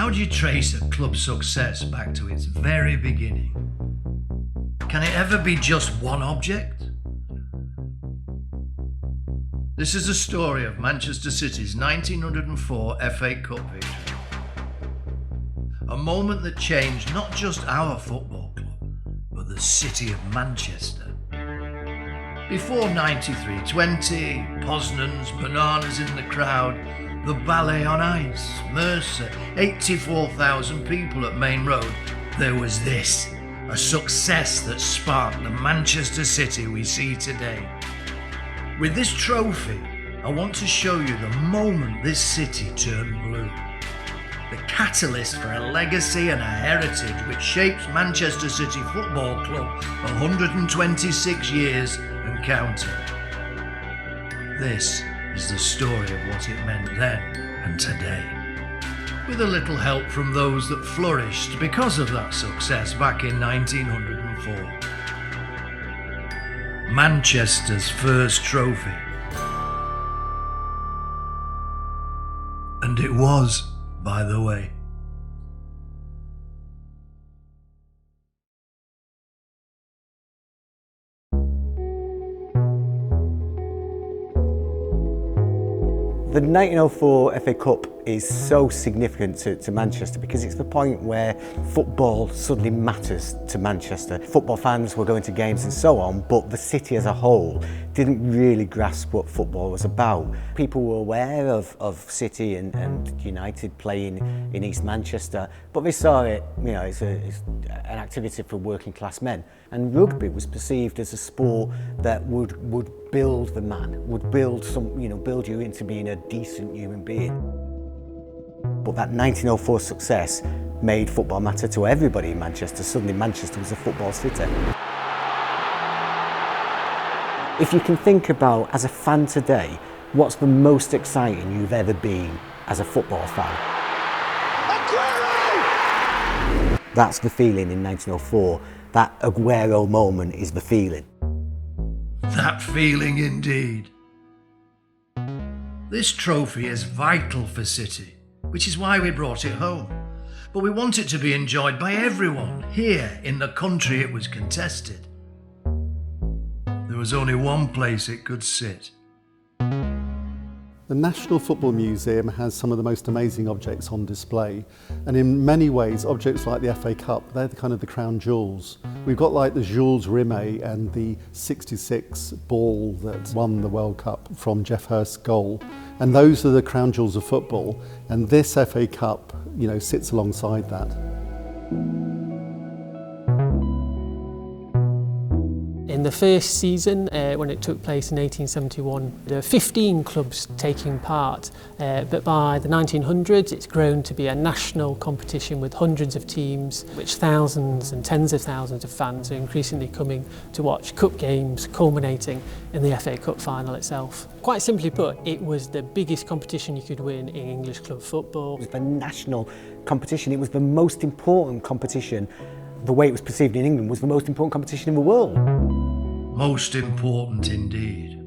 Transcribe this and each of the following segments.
How do you trace a club's success back to its very beginning? Can it ever be just one object? This is the story of Manchester City's 1904 FA Cup victory. A moment that changed not just our football club, but the city of Manchester. Before 93-20, Poznan's, bananas in the crowd, the ballet on ice, Mercer, 84,000 people at Main Road, there was this, a success that sparked the Manchester City we see today. With this trophy, I want to show you the moment this city turned blue. The catalyst for a legacy and a heritage which shapes Manchester City Football Club 126 years and counting. This is the story of what it meant then and today, with a little help from those that flourished because of that success back in 1904. Manchester's first trophy. And it was, by the way. The 1904 FA Cup is so significant to Manchester because it's the point where football suddenly matters to Manchester. Football fans were going to games and so on, but the city as a whole didn't really grasp what football was about. People were aware of City and United playing in East Manchester, but they saw it, it's an activity for working class men. And rugby was perceived as a sport that would build the man, would build build you into being a decent human being. But that 1904 success made football matter to everybody in Manchester. Suddenly Manchester was a football city. If you can think about, as a fan today, what's the most exciting you've ever been as a football fan? Aguero! That's the feeling in 1904. That Aguero moment is the feeling. That feeling indeed. This trophy is vital for City, which is why we brought it home. But we want it to be enjoyed by everyone here in the country it was contested. There was only one place it could sit. The National Football Museum has some of the most amazing objects on display, and in many ways objects like the FA Cup, they're the crown jewels. We've got like the Jules Rimet and the '66 ball that won the World Cup from Jeff Hurst's goal, and those are the crown jewels of football, and this FA Cup sits alongside that. In the first season, when it took place in 1871, there were 15 clubs taking part, but by the 1900s it's grown to be a national competition with hundreds of teams, which thousands and tens of thousands of fans are increasingly coming to watch cup games, culminating in the FA Cup final itself. Quite simply put, it was the biggest competition you could win in English club football. It was the national competition, it was the most important competition. The way it was perceived in England was the most important competition in the world. Most important indeed.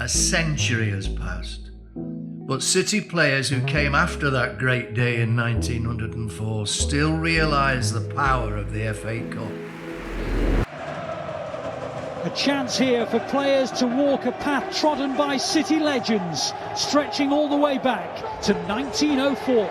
A century has passed, but City players who came after that great day in 1904 still realise the power of the FA Cup. A chance here for players to walk a path trodden by City legends, stretching all the way back to 1904.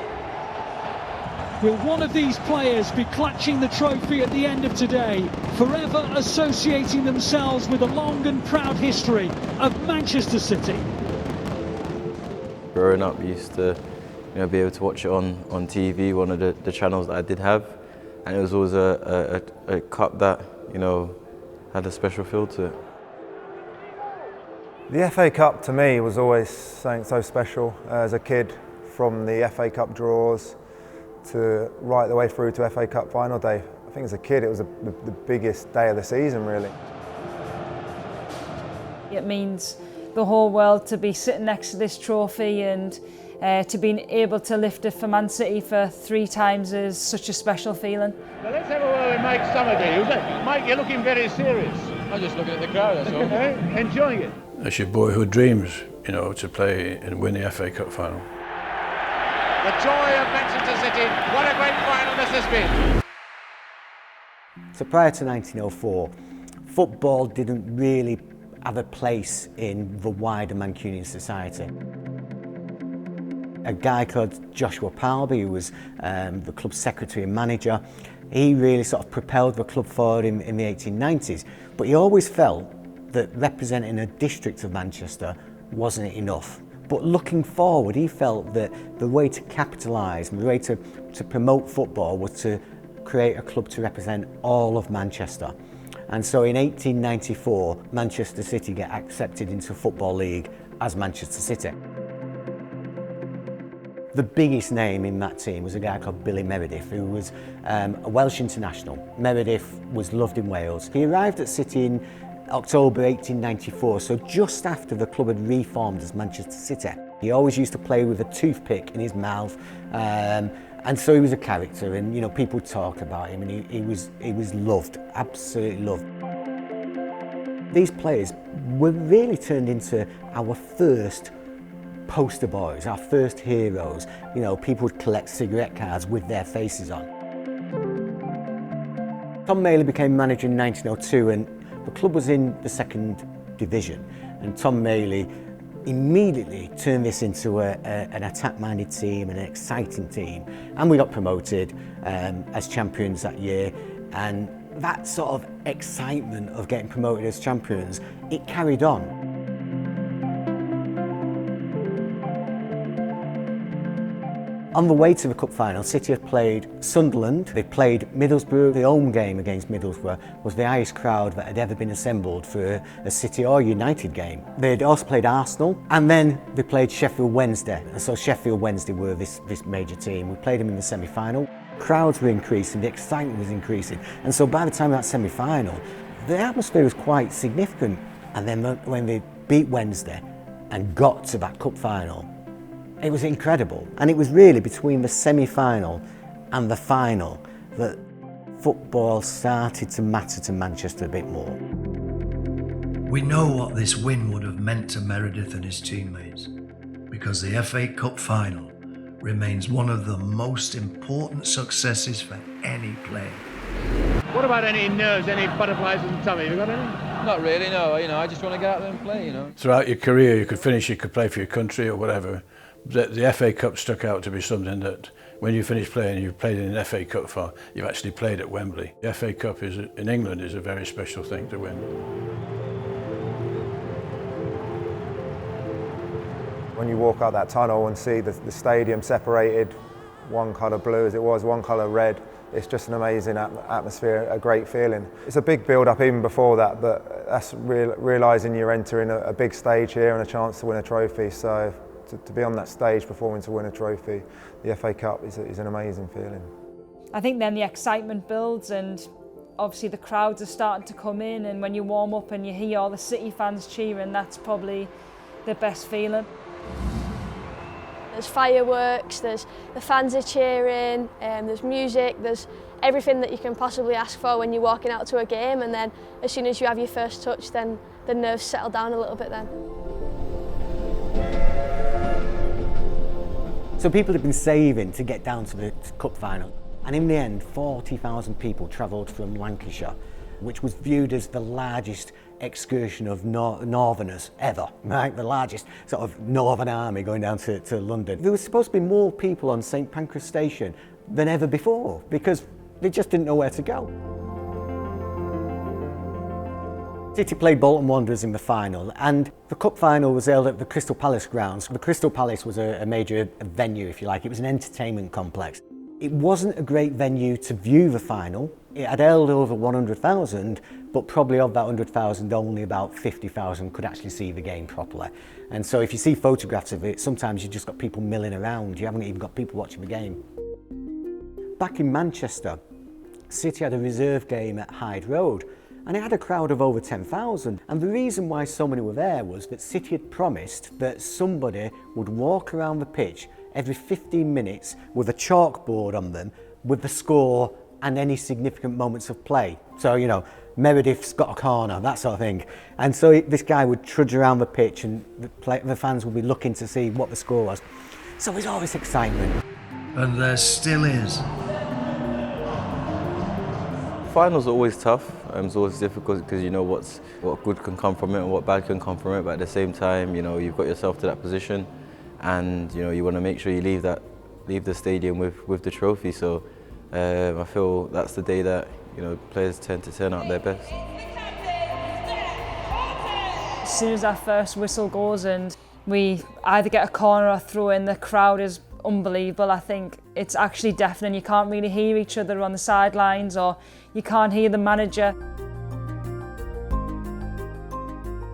Will one of these players be clutching the trophy at the end of today, forever associating themselves with a long and proud history of Manchester City? Growing up, we used to be able to watch it on TV, one of the channels that I did have, and it was always a cup that had a special feel to it. The FA Cup to me was always something so special as a kid, from the FA Cup draws to right the way through to FA Cup final day. I think as a kid it was the biggest day of the season, really. It means the whole world to be sitting next to this trophy, and to be able to lift it for Man City for 3 times is such a special feeling. Now let's have a word with Mike Somerday. Mike, you're looking very serious. I'm just looking at the crowd, that's all. Enjoying it. It's your boyhood dreams, to play and win the FA Cup final. The joy of Manchester City. What a great final this has been. So prior to 1904, football didn't really have a place in the wider Mancunian society. A guy called Joshua Palby, who was the club's secretary and manager, he really sort of propelled the club forward in the 1890s, but he always felt that representing a district of Manchester wasn't enough. But looking forward, he felt that the way to capitalise and the way to promote football was to create a club to represent all of Manchester. And so in 1894, Manchester City get accepted into Football League as Manchester City. The biggest name in that team was a guy called Billy Meredith, who was a Welsh international. Meredith was loved in Wales. He arrived at City in October 1894, so just after the club had reformed as Manchester City. He always used to play with a toothpick in his mouth, and so he was a character, and you know, people talked about him, and he was loved, absolutely loved. These players were really turned into our first poster boys, our first heroes. You know, people would collect cigarette cards with their faces on. Tom Maley became manager in 1902, and the club was in the second division, and Tom Maley immediately turned this into an attack-minded team and an exciting team, and we got promoted as champions that year. And that sort of excitement of getting promoted as champions, it carried on. On the way to the cup final, City had played Sunderland, they played Middlesbrough. The home game against Middlesbrough was the highest crowd that had ever been assembled for a City or United game. They'd also played Arsenal, and then they played Sheffield Wednesday. And so Sheffield Wednesday were this major team. We played them in the semi-final. Crowds were increasing, the excitement was increasing. And so by the time of that semi-final, the atmosphere was quite significant. And then when they beat Wednesday and got to that cup final, it was incredible. And it was really between the semi-final and the final that football started to matter to Manchester a bit more. We know what this win would have meant to Meredith and his teammates, because the FA Cup final remains one of the most important successes for any player. What about any nerves, any butterflies in the tummy? Have you got any? Not really, no. You know, I just want to get out there and play, you know. Throughout your career, you could play for your country or whatever. The FA Cup stuck out to be something that when you finish playing, you've played in an FA Cup final, you've actually played at Wembley. The FA Cup in England is a very special thing to win. When you walk out that tunnel and see the stadium separated, one colour blue as it was, one colour red, it's just an amazing atmosphere, a great feeling. It's a big build-up even before that, but that's realising you're entering a big stage here and a chance to win a trophy. So to be on that stage performing to win a trophy, the FA Cup is an amazing feeling. I think then the excitement builds, and obviously the crowds are starting to come in, and when you warm up and you hear all the City fans cheering, that's probably the best feeling. There's fireworks, the fans are cheering, there's music, there's everything that you can possibly ask for when you're walking out to a game, and then as soon as you have your first touch, then the nerves settle down a little bit then. So people had been saving to get down to the cup final, and in the end 40,000 people travelled from Lancashire, which was viewed as the largest excursion of northerners ever, right? The largest sort of northern army going down to London. There was supposed to be more people on St Pancras Station than ever before because they just didn't know where to go. City played Bolton Wanderers in the final, and the cup final was held at the Crystal Palace grounds. The Crystal Palace was a major venue, if you like. It was an entertainment complex. It wasn't a great venue to view the final. It had held over 100,000, but probably of that 100,000, only about 50,000 could actually see the game properly. And so if you see photographs of it, sometimes you've just got people milling around. You haven't even got people watching the game. Back in Manchester, City had a reserve game at Hyde Road, and it had a crowd of over 10,000. And the reason why so many were there was that City had promised that somebody would walk around the pitch every 15 minutes with a chalkboard on them with the score and any significant moments of play. So, you know, Meredith's got a corner, that sort of thing. And so this guy would trudge around the pitch, and the fans would be looking to see what the score was. So there's always excitement. And there still is. Finals are always tough. It's always difficult because you know what good can come from it and what bad can come from it. But at the same time, you know, you've got yourself to that position, and you know you want to make sure you leave the stadium with the trophy. So I feel that's the day that you know players tend to turn out their best. As soon as that first whistle goes and we either get a corner or throw in, the crowd is unbelievable. I think it's actually deafening. You can't really hear each other on the sidelines, or you can't hear the manager.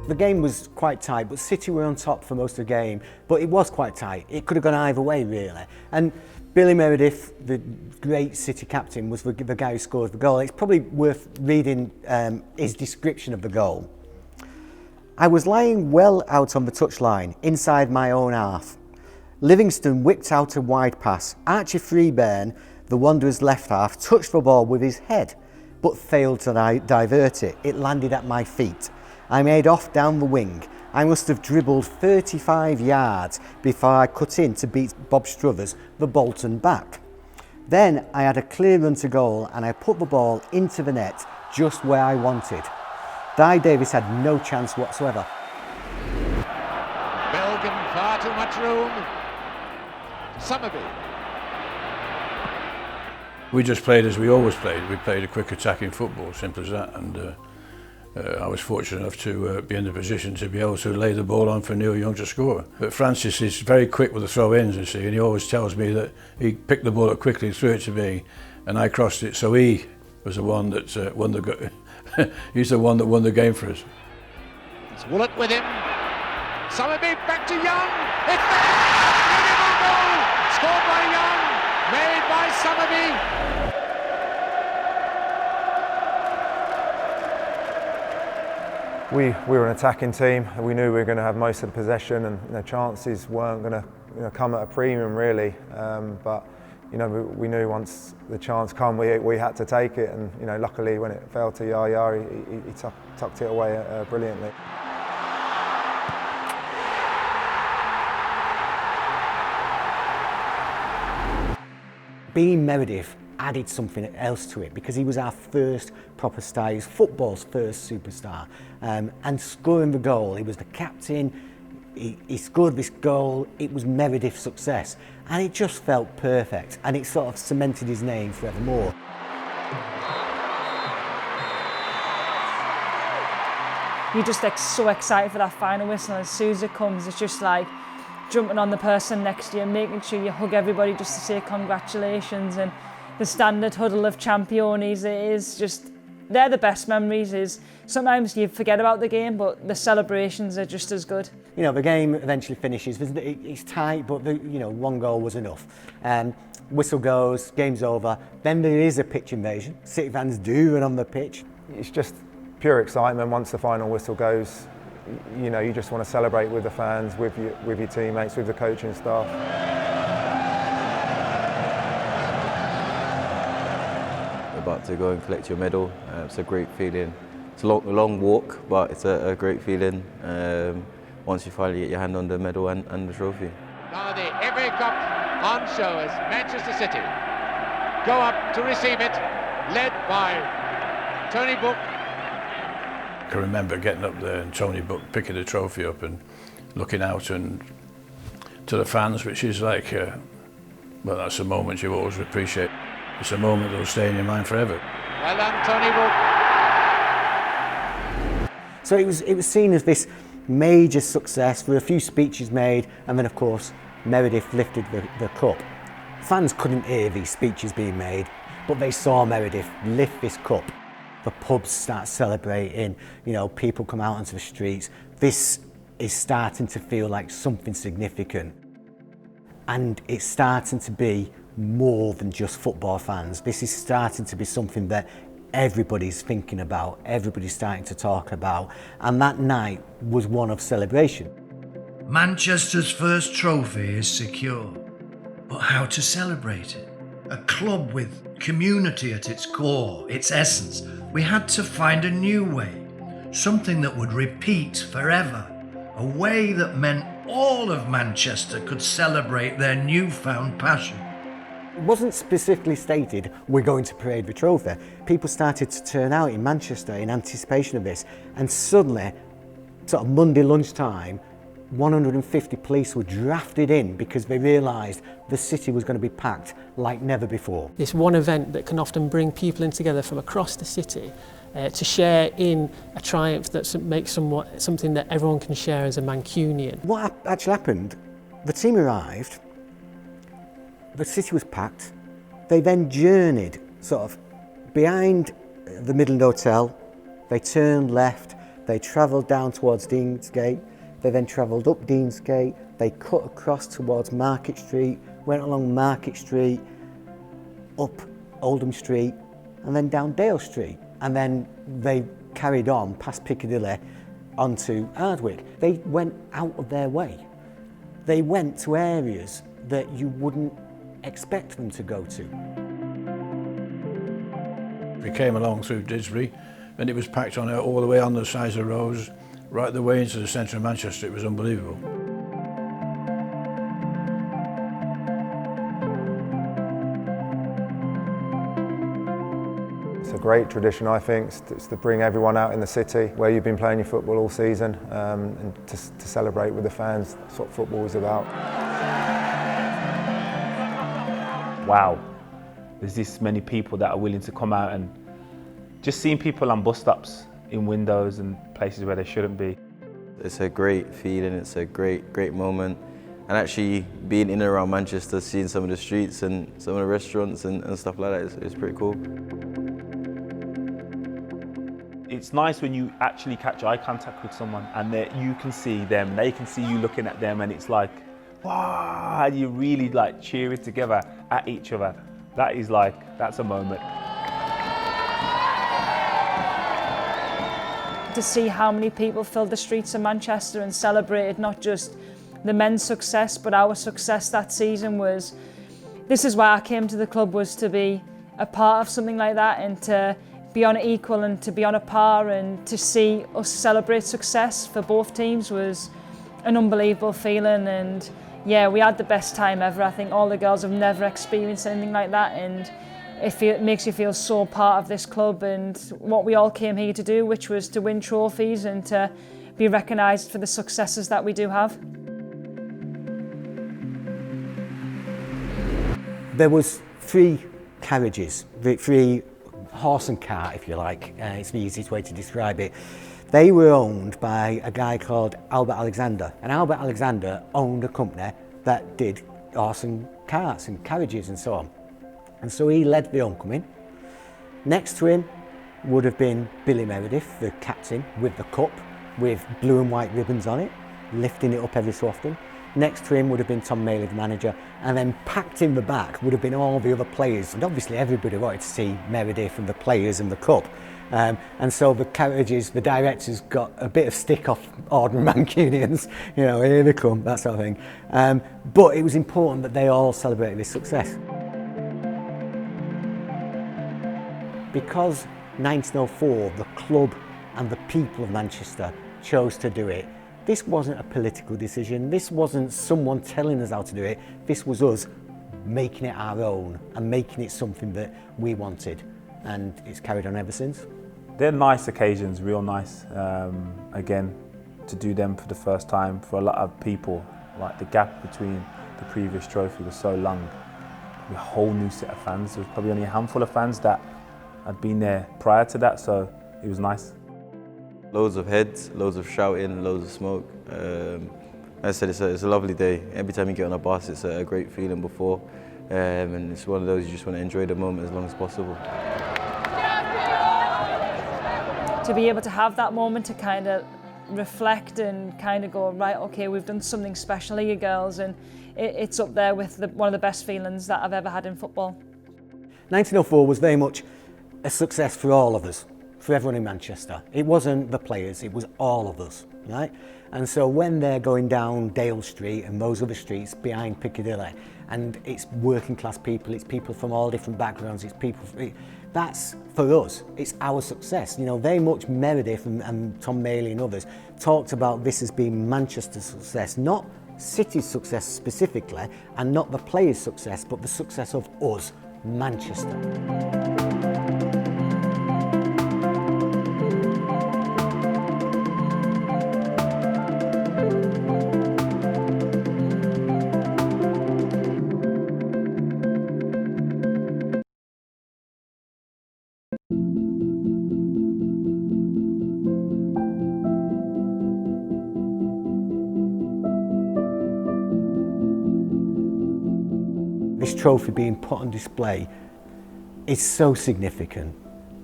The game was quite tight, but City were on top for most of the game, but it was quite tight. It could have gone either way, really. And Billy Meredith, the great City captain, was the guy who scored the goal. It's probably worth reading his description of the goal. I was lying well out on the touchline, inside my own half. Livingston whipped out a wide pass. Archie Freeburn, the Wanderers' left half, touched the ball with his head, but failed to divert it. It landed at my feet. I made off down the wing. I must have dribbled 35 yards before I cut in to beat Bob Struthers, the Bolton back. Then I had a clear run to goal and I put the ball into the net just where I wanted. Di Davis had no chance whatsoever. Belgium, far too much room. Summerby. We just played as we always played. We played a quick attacking football, simple as that. And I was fortunate enough to be in the position to be able to lay the ball on for Neil Young to score. But Francis is very quick with the throw-ins, you see, and he always tells me that he picked the ball up quickly, threw it to me, and I crossed it. So he was the one that won the he's the one that won the game for us. It's Woollett with him. Summerby back to Young. It's there! Beautiful goal! Scored by Young. Made by Summerby. We were an attacking team. We knew we were going to have most of the possession, and you know, chances weren't going to come at a premium really. But you know, we knew once the chance come, we had to take it, and you know, luckily when it fell to Yaya, he tucked it away brilliantly. Being Meredith added something else to it because he was our first proper star. He was football's first superstar, and scoring the goal, he was the captain. He scored this goal. It was Meredith's success, and it just felt perfect, and it sort of cemented his name forevermore. You're just like so excited for that final whistle, and as soon as it comes, it's just like jumping on the person next to you, making sure you hug everybody just to say congratulations. And the standard huddle of Championes, it is just, they're the best memories. Is sometimes you forget about the game, but the celebrations are just as good. You know, the game eventually finishes. It's tight, but you know, one goal was enough. Whistle goes, game's over. Then there is a pitch invasion. City fans do run on the pitch. It's just pure excitement once the final whistle goes. You know, you just want to celebrate with the fans, with your teammates, with the coaching staff. About to go and collect your medal. It's a great feeling. It's a long walk, but it's a great feeling once you finally get your hand on the medal and the trophy. Now the FA Cup on show as Manchester City go up to receive it, led by Tony Book. I can remember getting up there and Tony Book picking the trophy up and looking out and to the fans, which is like, well, that's a moment you always appreciate. It's a moment that will stay in your mind forever. Well done, Tony Book. So it was seen as this major success. There were a few speeches made, and then of course Meredith lifted the cup. Fans couldn't hear these speeches being made, but they saw Meredith lift this cup. The pubs start celebrating, you know, people come out onto the streets. This is starting to feel like something significant. And it's starting to be more than just football fans. This is starting to be something that everybody's thinking about, everybody's starting to talk about, and that night was one of celebration. Manchester's first trophy is secure, but how to celebrate it? A club with community at its core, its essence. We had to find a new way, something that would repeat forever, a way that meant all of Manchester could celebrate their newfound passion. It wasn't specifically stated, we're going to parade the trophy. People started to turn out in Manchester in anticipation of this, and suddenly, sort of Monday lunchtime, 150 police were drafted in because they realised the city was going to be packed like never before. This one event that can often bring people in together from across the city to share in a triumph that makes something that everyone can share as a Mancunian. What actually happened, the team arrived, the city was packed, they then journeyed sort of behind the Midland Hotel, they turned left, they travelled down towards Deansgate, they then travelled up Deansgate, they cut across towards Market Street, went along Market Street, up Oldham Street, and then down Dale Street. And then they carried on past Piccadilly onto Ardwick. They went out of their way. They went to areas that you wouldn't expect them to go to. We came along through Didsbury and it was packed on all the way on the sides of roads, right the way into the centre of Manchester. It was unbelievable. It's a great tradition, I think, it's to bring everyone out in the city where you've been playing your football all season and to celebrate with the fans. That's what football is about. Wow, there's this many people that are willing to come out, and just seeing people on bus stops, in windows and places where they shouldn't be. It's a great feeling, it's a great moment. And actually being in and around Manchester, seeing some of the streets and some of the restaurants and stuff like that, it's pretty cool. It's nice when you actually catch eye contact with someone and you can see them, they can see you looking at them, and it's like, wow, and you really like cheering together at each other. That's a moment. To see how many people filled the streets of Manchester and celebrated not just the men's success but our success that season this is why I came to the club, was to be a part of something like that and to be on an equal and to be on a par, and to see us celebrate success for both teams was an unbelievable feeling. And yeah, we had the best time ever. I think all the girls have never experienced anything like that, and it makes you feel so part of this club and what we all came here to do, which was to win trophies and to be recognised for the successes that we do have. There was 3 carriages, 3 horse and cart, if you like. It's the easiest way to describe it. They were owned by a guy called Albert Alexander, and Albert Alexander owned a company that did horse and carts and carriages and so on. And so he led the homecoming. Next to him would have been Billy Meredith, the captain, with the cup, with blue and white ribbons on it, lifting it up every so often. Next to him would have been Tom Maley, the manager, and then packed in the back would have been all the other players. And obviously everybody wanted to see Meredith and the players and the cup. And so the carriages, the directors got a bit of stick off ordinary Mancunians, you know, here they come, that sort of thing. But it was important that they all celebrated this success. Because 1904, the club and the people of Manchester chose to do it, this wasn't a political decision, this wasn't someone telling us how to do it, this was us making it our own and making it something that we wanted, and it's carried on ever since. They're nice occasions, real nice. Again, to do them for the first time for a lot of people, like the gap between the previous trophy was so long. A whole new set of fans. There was probably only a handful of fans that had been there prior to that, so it was nice. Loads of heads, loads of shouting, loads of smoke. As I said, it's a lovely day. Every time you get on a bus, it's a great feeling before. And it's one of those you just want to enjoy the moment as long as possible. To be able to have that moment to kind of reflect and kind of go, right, okay, we've done something special here, girls, and it's up there with one of the best feelings that I've ever had in football. 1904 was very much a success for all of us, for everyone in Manchester. It wasn't the players, it was all of us, right? And so when they're going down Dale Street and those other streets behind Piccadilly, and it's working class people, it's people from all different backgrounds, it's people, that's for us, it's our success. You know, very much Meredith and Tom Maley and others talked about this as being Manchester's success, not City's success specifically, and not the players' success, but the success of us, Manchester. This trophy being put on display is so significant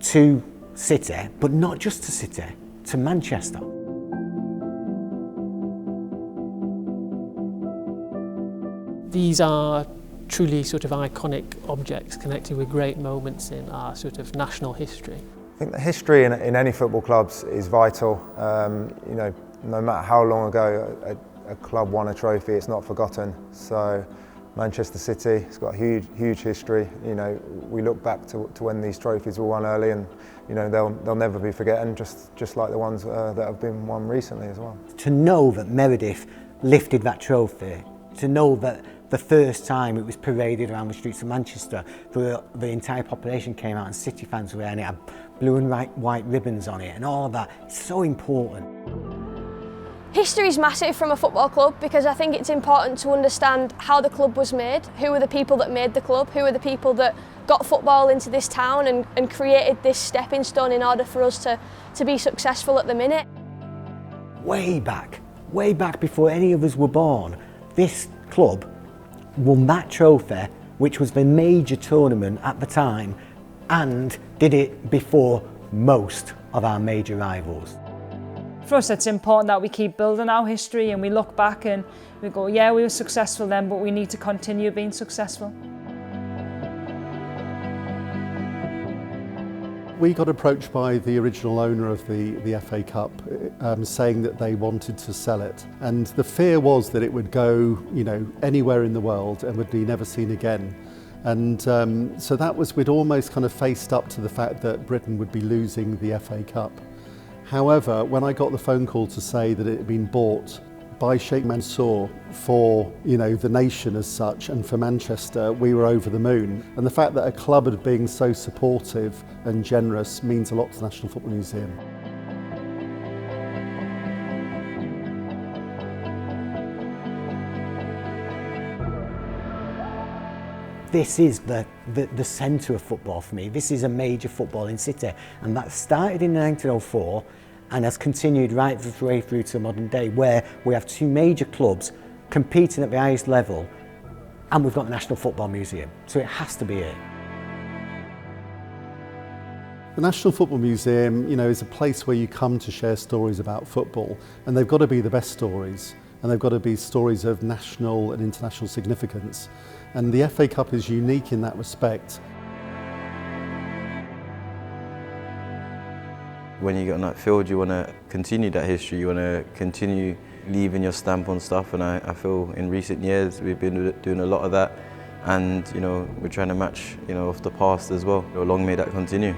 to City, but not just to City, to Manchester. These are truly sort of iconic objects connected with great moments in our sort of national history. I think the history in any football clubs is vital. You know, no matter how long ago a club won a trophy, it's not forgotten. So Manchester City has got a huge history. You know, we look back to when these trophies were won early, and you know they'll never be forgotten. Just like the ones that have been won recently as well. To know that Meredith lifted that trophy, to know that the first time it was paraded around the streets of Manchester, the entire population came out and City fans were there, and it had blue and white ribbons on it, and all of that. It's so important. History is massive from a football club because I think it's important to understand how the club was made, who were the people that made the club, who were the people that got football into this town and created this stepping stone in order for us to be successful at the minute. Way back before any of us were born, this club won that trophy, which was the major tournament at the time, and did it before most of our major rivals. For us, it's important that we keep building our history and we look back and we go, yeah, we were successful then, but we need to continue being successful. We got approached by the original owner of the FA Cup saying that they wanted to sell it. And the fear was that it would go, you know, anywhere in the world and would be never seen again. And so that was, we'd almost kind of faced up to the fact that Britain would be losing the FA Cup. However, when I got the phone call to say that it had been bought by Sheikh Mansour for, you know, the nation as such and for Manchester, we were over the moon. And the fact that a club had been so supportive and generous means a lot to the National Football Museum. This is the centre of football for me. This is a major footballing city, and that started in 1904 and has continued right the way through to modern day, where we have two major clubs competing at the highest level, and we've got the National Football Museum, so it has to be it. The National Football Museum, you know, is a place where you come to share stories about football, and they've got to be the best stories, and they've got to be stories of national and international significance. And the FA Cup is unique in that respect. When you get on that field, you want to continue that history, you want to continue leaving your stamp on stuff, and I feel in recent years we've been doing a lot of that, and you know, we're trying to match, you know, off the past as well. So long may that continue.